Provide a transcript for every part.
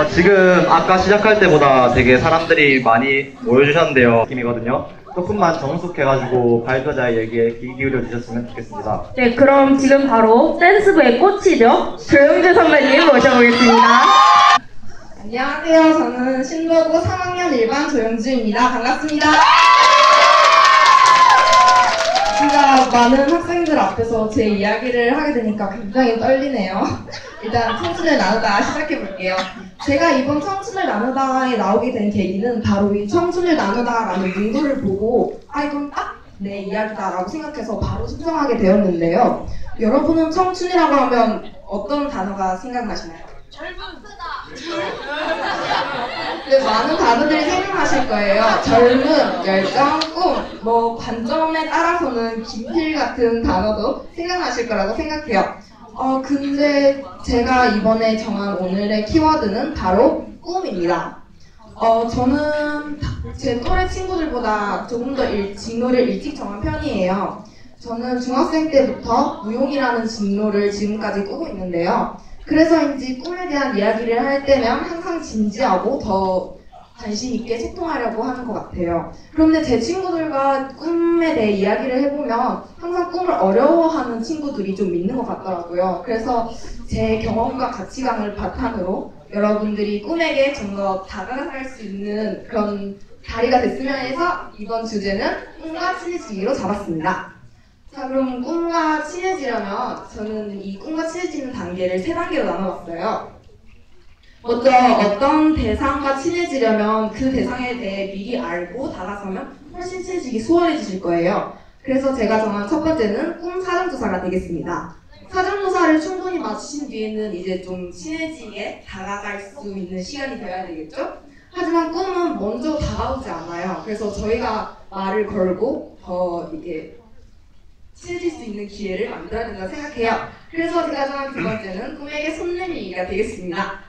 지금 아까 시작할 때보다 되게 사람들이 많이 모여주셨는데요. 느낌이거든요. 조금만 정숙해가지고 발표자의 얘기에 귀 기울여 주셨으면 좋겠습니다. 네, 그럼 지금 바로 댄스부의 꽃이죠. 조영재 선배님 모셔보겠습니다. 안녕하세요. 저는 신도고 3학년 1반 조영주입니다. 반갑습니다. 진짜 많은 학생들 앞에서 제 이야기를 하게 되니까 굉장히 떨리네요. 일단 청춘을 나누다 시작해볼게요. 제가 이번 청춘을 나누다에 나오게 된 계기는 바로 이 청춘을 나누다라는 문구를 보고 이건 딱 내 이야기다라고 생각해서 바로 신청하게 되었는데요. 여러분은 청춘이라고 하면 어떤 단어가 생각나시나요? 네, 많은 단어들이 생각나실 거예요. 젊음, 열정, 꿈, 관점에 따라서는 김필 같은 단어도 생각나실 거라고 생각해요. 근데 제가 이번에 정한 오늘의 키워드는 바로 꿈입니다. 저는 제 또래 친구들보다 조금 더 진로를 일찍 정한 편이에요. 저는 중학생 때부터 무용이라는 진로를 지금까지 꾸고 있는데요. 그래서인지 꿈에 대한 이야기를 할 때면 항상 진지하고 더 관심 있게 소통하려고 하는 것 같아요. 그런데 제 친구들과 꿈에 대해 이야기를 해보면 항상 꿈을 어려워하는 친구들이 좀 있는 것 같더라고요. 그래서 제 경험과 가치관을 바탕으로 여러분들이 꿈에게 좀 더 다가갈 수 있는 그런 다리가 됐으면 해서 이번 주제는 꿈과 친해지기로 잡았습니다. 자, 그럼 꿈과 친해지려면 저는 이 꿈과 친해지는 단계를 3단계로 나눠봤어요. 먼저 어떤 대상과 친해지려면 그 대상에 대해 미리 알고 다가서면 훨씬 친해지기 수월해지실 거예요. 그래서 제가 정한 첫 번째는 꿈 사전조사가 되겠습니다. 사전조사를 충분히 마치신 뒤에는 이제 좀 친해지게 다가갈 수 있는 시간이 되어야 되겠죠? 하지만 꿈은 먼저 다가오지 않아요. 그래서 저희가 말을 걸고 더 이렇게 친해질 수 있는 기회를 만들어야 된다고 생각해요. 그래서 제가 정한 두 번째는 꿈에게 손 내밀기가 되겠습니다.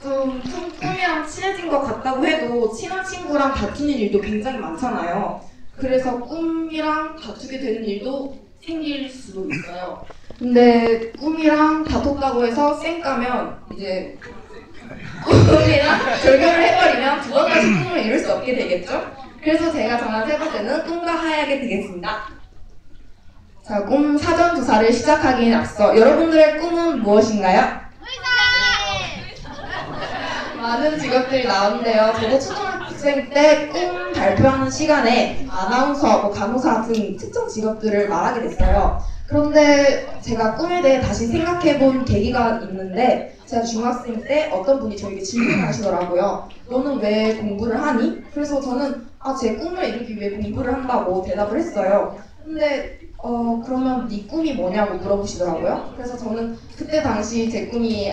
좀 꿈이랑 친해진 것 같다고 해도 친한 친구랑 다투는 일도 굉장히 많잖아요. 그래서 꿈이랑 다투게 되는 일도 생길 수도 있어요. 근데 꿈이랑 다퉜다고 해서 쌩 까면 이제 꿈이랑 절교를 해버리면 두 번 다시 꿈을 이룰 수 없게 되겠죠? 그래서 제가 정한 세 번째는 꿈과 하야게 되겠습니다. 자, 꿈 사전 조사를 시작하기에 앞서 여러분들의 꿈은 무엇인가요? 많은 직업들이 나오는데요. 저도 초등학생 때 꿈 발표하는 시간에 아나운서, 간호사 등 특정 직업들을 말하게 됐어요. 그런데 제가 꿈에 대해 다시 생각해본 계기가 있는데 제가 중학생 때 어떤 분이 저에게 질문을 하시더라고요. 너는 왜 공부를 하니? 그래서 저는 제 꿈을 이루기 위해 공부를 한다고 대답을 했어요. 근데 그러면 네 꿈이 뭐냐고 물어보시더라고요. 그래서 저는 그때 당시 제 꿈이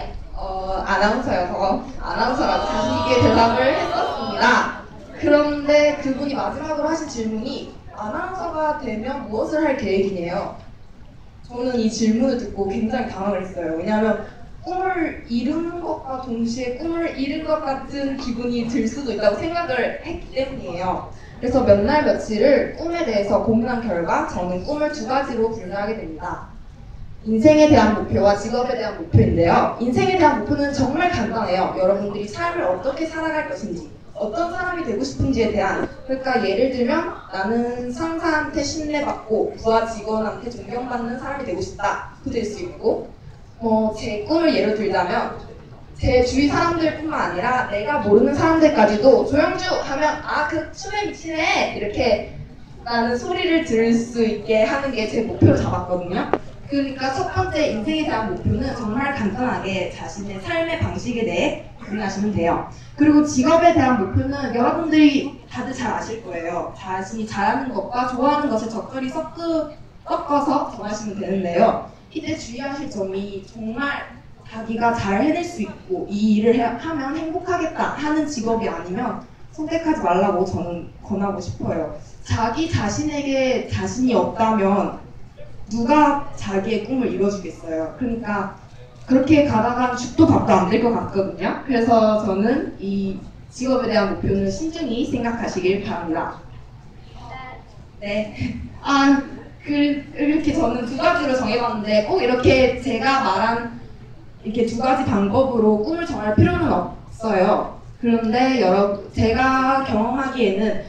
아나운서여서 아나운서라고 자신있게 대답을 했었습니다. 그런데 그분이 마지막으로 하신 질문이 아나운서가 되면 무엇을 할 계획이네요. 저는 이 질문을 듣고 굉장히 당황을 했어요. 왜냐하면 꿈을 이루는 것과 동시에 꿈을 잃은 것 같은 기분이 들 수도 있다고 생각을 했기 때문이에요. 그래서 몇 날 며칠을 꿈에 대해서 고민한 결과 저는 꿈을 두 가지로 분류하게 됩니다. 인생에 대한 목표와 직업에 대한 목표인데요. 인생에 대한 목표는 정말 간단해요. 여러분들이 삶을 어떻게 살아갈 것인지, 어떤 사람이 되고 싶은지에 대한, 그러니까 예를 들면 나는 상사한테 신뢰받고 부하 직원한테 존경받는 사람이 되고 싶다. 그 될 수 있고, 제 꿈을 예로 들자면 제 주위 사람들뿐만 아니라 내가 모르는 사람들까지도 조영주 하면 그 춤에 미치네 이렇게 라는 소리를 들을 수 있게 하는 게 제 목표로 잡았거든요. 그러니까 첫 번째 인생에 대한 목표는 정말 간단하게 자신의 삶의 방식에 대해 고민하시면 돼요. 그리고 직업에 대한 목표는 여러분들이 다들 잘 아실 거예요. 자신이 잘하는 것과 좋아하는 것을 적절히 섞어서 정하시면 되는데요. 이때 주의하실 점이 정말 자기가 잘 해낼 수 있고 이 일을 하면 행복하겠다 하는 직업이 아니면 선택하지 말라고 저는 권하고 싶어요. 자기 자신에게 자신이 없다면 누가 자기의 꿈을 이뤄주겠어요. 그러니까 그렇게 가다가 죽도 밥도 안 될 것 같거든요. 그래서 저는 이 직업에 대한 목표는 신중히 생각하시길 바랍니다. 네. 이렇게 저는 두 가지로 정해봤는데 꼭 이렇게 제가 말한 이렇게 두 가지 방법으로 꿈을 정할 필요는 있어요. 그런데 제가 경험하기에는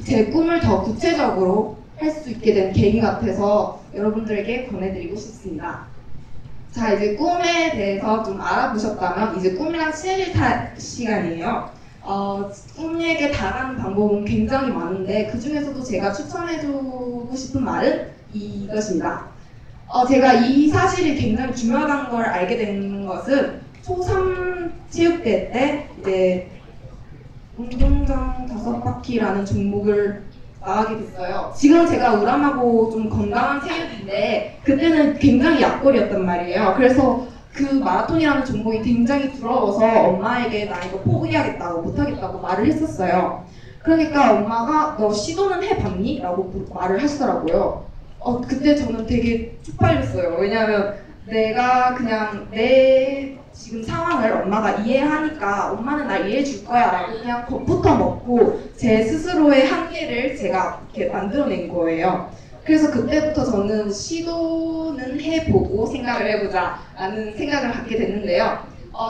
제 꿈을 더 구체적으로 할 수 있게 된 계기 같아서 여러분들에게 권해드리고 싶습니다. 자, 이제 꿈에 대해서 좀 알아보셨다면 이제 꿈이랑 친해질 시간이에요. 꿈에게 다가가는 방법은 굉장히 많은데 그 중에서도 제가 추천해주고 싶은 말은 이것입니다. 제가 이 사실이 굉장히 중요하다는 걸 알게 된 것은 초3 체육대회 때 이제 운동장 5바퀴라는 종목을 나가게 됐어요. 지금 제가 우람하고 좀 건강한 체육인데 그때는 굉장히 약골이었단 말이에요. 그래서 그 마라톤이라는 종목이 굉장히 부러워서 엄마에게 나 이거 포기하겠다고 못하겠다고 말을 했었어요. 그러니까 엄마가 너 시도는 해봤니? 라고 말을 하시더라고요. 그때 저는 되게 쪽팔렸어요. 왜냐하면 내가 그냥 내 지금 상황을 엄마가 이해하니까 엄마는 날 이해해 줄 거야 라고 그냥 겁부터 먹고 제 스스로의 한계를 제가 이렇게 만들어낸 거예요. 그래서 그때부터 저는 시도는 해보고 생각을 해보자 라는 생각을 갖게 됐는데요.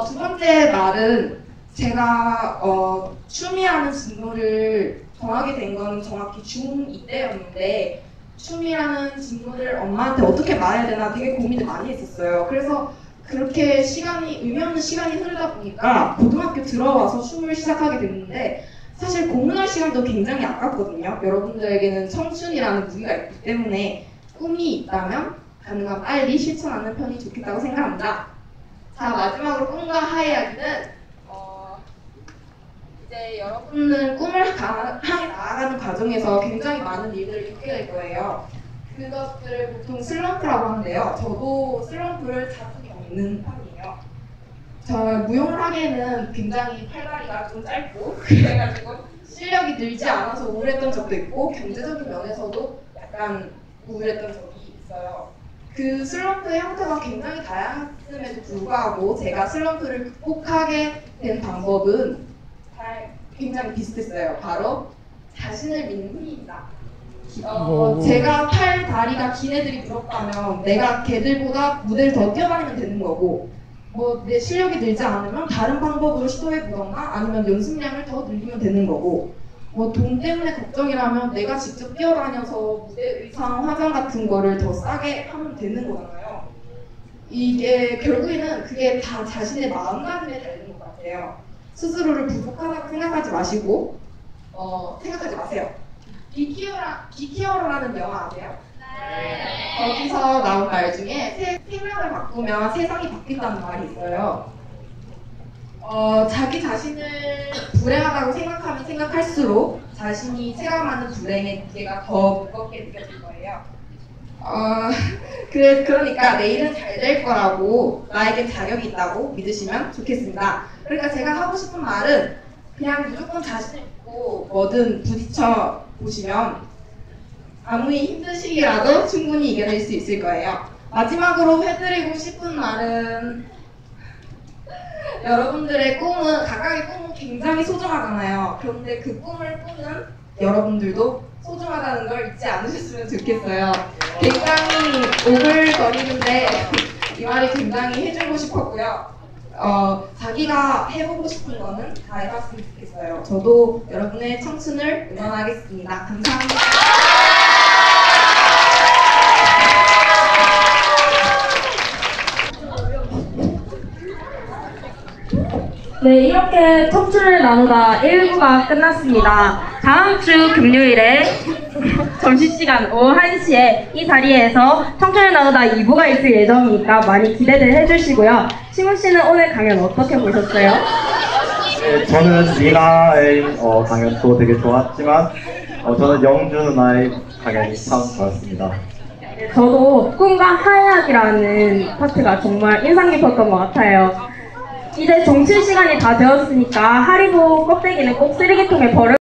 두 번째 말은 제가 춤이라는 진로를 정하게 된 건 정확히 중2 때였는데 춤이라는 진로를 엄마한테 어떻게 말해야 되나 되게 고민을 많이 했었어요. 그래서 그렇게 의미 없는 시간이 흐르다 보니까 고등학교 들어와서 춤을 시작하게 됐는데 사실 공부할 시간도 굉장히 아깝거든요. 여러분들에게는 청춘이라는 무기가 있기 때문에 꿈이 있다면 가능한 빨리 실천하는 편이 좋겠다고 생각합니다. 자, 마지막으로 꿈과 하의 이야기는 이제 여러분은 꿈을 향해 나아가는 과정에서 굉장히 많은 일들을 겪게 될 거예요. 그것들을 보통 슬럼프라고 하는데요. 저도 슬럼프를 자주 겪는 편이에요. 저 무용을 하기에는 굉장히 팔다리가 좀 짧고 그래가지고 실력이 늘지 않아서 우울했던 적도 있고 경제적인 면에서도 약간 우울했던 적이 있어요. 그 슬럼프의 형태가 굉장히 다양했음에도 불구하고 제가 슬럼프를 극복하게 된 방법은 굉장히 비슷했어요. 바로 자신을 믿는 힘입니다. 제가 팔, 다리가 긴 애들이 부럽다면 내가 걔들보다 무대를 더 뛰어다니면 되는 거고 내 실력이 늘지 않으면 다른 방법으로 시도해보던가 아니면 연습량을 더 늘리면 되는 거고 돈 때문에 걱정이라면 내가 직접 뛰어다녀서 무대 의상, 화장 같은 거를 더 싸게 하면 되는 거잖아요. 이게 결국에는 그게 다 자신의 마음가짐에 달린 것 같아요. 스스로를 부족하다고 생각하지 마시고 생각하지 마세요. 비키어로라는 영화 아세요? 네. 거기서 나온 말 중에 생각을 바꾸면 세상이 바뀐다는 말이 있어요. 자기 자신을 불행하다고 생각하면 생각할수록 자신이 체감하는 불행의 무게가 더 무겁게 느껴질 거예요. 그러니까 내일은 잘 될 거라고 나에겐 자격이 있다고 믿으시면 좋겠습니다. 그러니까 제가 하고 싶은 말은 그냥 무조건 자신을 믿고 뭐든 부딪혀 보시면 아무리 힘든 시기라도 충분히 이겨낼 수 있을 거예요. 마지막으로 해드리고 싶은 말은 여러분들의 각각의 꿈은 굉장히 소중하잖아요. 그런데 그 꿈을 꾸는 여러분들도 소중하다는 걸 잊지 않으셨으면 좋겠어요. 굉장히 오글거리는데 이 말이 굉장히 해주고 싶었고요. 자기가 해보고 싶은 거는 다 해봤으면 좋겠어요. 저도 여러분의 청춘을 응원하겠습니다. 감사합니다. 네, 이렇게 청춘을 나누다 1부가 끝났습니다. 다음 주 금요일에 점심시간 오후 1시에 이 자리에서 청춘을 나누다 2부가 있을 예정이니까 많이 기대를 해주시고요. 신훈 씨는 오늘 강연 어떻게 보셨어요? 네, 저는 리나의 강연도 되게 좋았지만 저는 영주 누나의 강연이 참 좋았습니다. 저도 꿈과 하약이라는 파트가 정말 인상 깊었던 것 같아요. 이제 종칠 시간이 다 되었으니까 하리보 껍데기는 꼭 쓰레기통에 버려